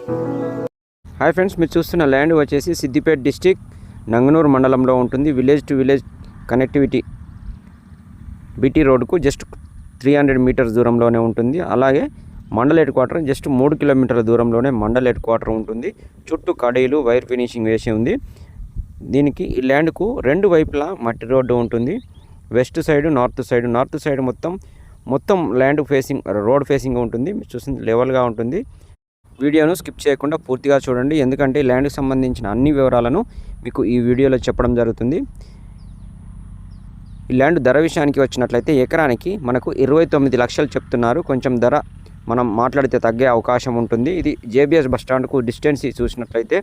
Hi friends, మీరు చూస్తున్న land వచ్చేసి సిద్దిపేట డిస్టిక్ నంగనూరు మండలంలో ఉంటుంది. Village to village connectivity BT రోడ్కు జస్ట్ 300 మీటర్స్ దూరంలోనే ఉంటుంది. అలాగే మండల్ హెడ్ క్వార్టర్ జస్ట్ 3 కిలోమీటర్ల దూరంలోనే మండల్ హెడ్ క్వార్టర్ ఉంటుంది. చుట్టూ కడీలు వైర్ ఫినిషింగ్ వేసి ఉంది. దీనికి ఈ ల్యాండ్కు 2 వైపులా మట్టి రోడ్డు ఉంటుంది. వెస్ట్ సైడ్, నార్త్ సైడ్ మొత్తం ల్యాండ్ ఫేసింగ్, రోడ్ ఫేసింగ్ ఉంటుంది. మీరు చూస్తుంది లెవెల్గా ఉంటుంది. వీడియోను స్కిప్ చేయకుండా పూర్తిగా చూడండి, ఎందుకంటే ల్యాండ్కి సంబంధించిన అన్ని వివరాలను మీకు ఈ వీడియోలో చెప్పడం జరుగుతుంది. ఈ ల్యాండ్ ధర విషయానికి వచ్చినట్లయితే ఎకరానికి మనకు 29 లక్షలు చెప్తున్నారు. కొంచెం ధర మనం మాట్లాడితే తగ్గే అవకాశం ఉంటుంది. ఇది జేబీఎస్ బస్టాండ్కు డిస్టెన్స్ చూసినట్లయితే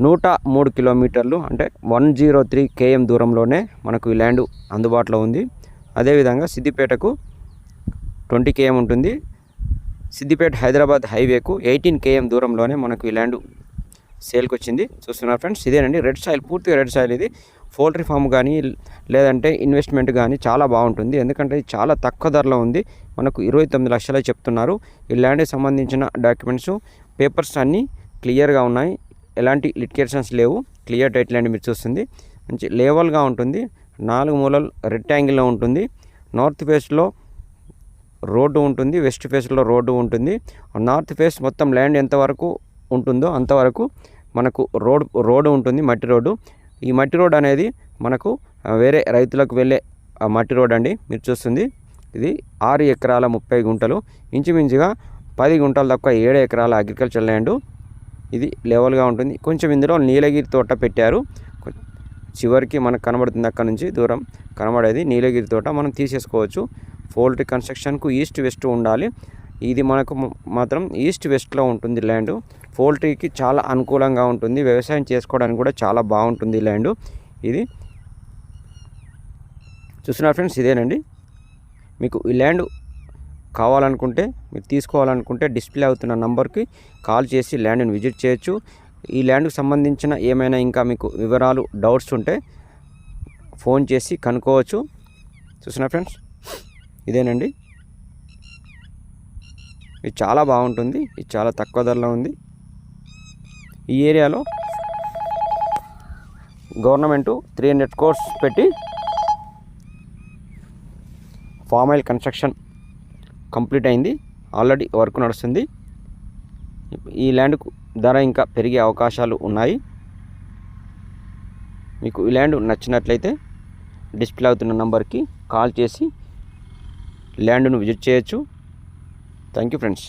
103 కిలోమీటర్లు, అంటే 103 km దూరంలోనే మనకు ఈ ల్యాండ్ అందుబాటులో ఉంది. అదేవిధంగా సిద్దిపేటకు 20 km ఉంటుంది. సిద్దిపేట హైదరాబాద్ హైవేకు 18 km దూరంలోనే మనకు ఈ ల్యాండ్ సేల్కి వచ్చింది. చూస్తున్నారు ఫ్రెండ్స్, ఇదేనండి రెడ్ సాయిల్, పూర్తిగా రెడ్ సాయిల్. ఇది పౌల్ట్రీ ఫామ్ కానీ లేదంటే ఇన్వెస్ట్మెంట్ కానీ చాలా బాగుంటుంది, ఎందుకంటే ఇది చాలా తక్కువ ధరలో ఉంది. మనకు 29 లక్షలే చెప్తున్నారు. ఈ ల్యాండ్కి సంబంధించిన డాక్యుమెంట్స్, పేపర్స్ అన్నీ క్లియర్గా ఉన్నాయి. ఎలాంటి లిటిగేషన్స్ లేవు. క్లియర్ టైటిల్ అండి. మీరు చూస్తుంది మంచి లెవెల్గా ఉంటుంది. 4 మూలలు రెక్టాంగిల్లో ఉంటుంది. నార్త్ ఫేస్లో రోడ్డు ఉంటుంది, వెస్ట్ ఫేస్లో రోడ్డు ఉంటుంది. నార్త్ ఫేస్ మొత్తం ల్యాండ్ ఎంతవరకు ఉంటుందో అంతవరకు మనకు రోడ్డు ఉంటుంది, మట్టి రోడ్డు. ఈ మట్టి రోడ్ అనేది మనకు వేరే రైతులకు వెళ్ళే మట్టి రోడ్ అండి. మీరు చూస్తుంది ఇది 6 ఎకరాల 30 గుంటలు, ఇంచుమించుగా 10 గుంటలు తక్కువ 7 ఎకరాల అగ్రికల్చర్ ల్యాండ్. ఇది లెవెల్గా ఉంటుంది. కొంచెం ఇందులో నీలగిరి తోట పెట్టారు. చివరికి మనకు కనబడుతుంది, అక్కడ నుంచి దూరం కనబడేది నీలగిరి తోట. మనం తీసేసుకోవచ్చు. పౌల్ట్రీ కన్స్ట్రక్షన్కు ఈస్ట్ వెస్ట్ ఉండాలి. ఇది మనకు మాత్రం ఈస్ట్ వెస్ట్లో ఉంటుంది ల్యాండ్. పౌల్ట్రీకి చాలా అనుకూలంగా ఉంటుంది. వ్యవసాయం చేసుకోవడానికి కూడా చాలా బాగుంటుంది ల్యాండ్. ఇది చూస్తున్నారు ఫ్రెండ్స్, ఇదేనండి. మీకు ఈ ల్యాండ్ కావాలనుకుంటే, మీరు తీసుకోవాలనుకుంటే డిస్ప్లే అవుతున్న నంబర్కి కాల్ చేసి ల్యాండ్ని విజిట్ చేయొచ్చు. ఈ ల్యాండ్కి సంబంధించిన ఏమైనా ఇంకా మీకు వివరాలు, డౌట్స్ ఉంటే ఫోన్ చేసి కనుక్కోవచ్చు. చూస్తున్నారు ఫ్రెండ్స్, ఇదేనండి. ఇది చాలా బాగుంటుంది. ఇది చాలా తక్కువ ధరలో ఉంది. ఈ ఏరియాలో గవర్నమెంటు 300 crores పెట్టి ఫామ్ ఆయిల్ కన్స్ట్రక్షన్ కంప్లీట్ అయింది. ఆల్రెడీ వర్క్ నడుస్తుంది. ఈ ల్యాండ్కు ధర ఇంకా పెరిగే అవకాశాలు ఉన్నాయి. మీకు ఈ ల్యాండ్ నచ్చినట్లయితే డిస్ప్లే అవుతున్న నంబర్కి కాల్ చేసి ల్యాండ్ను విజిట్ చేయొచ్చు. Thank you friends.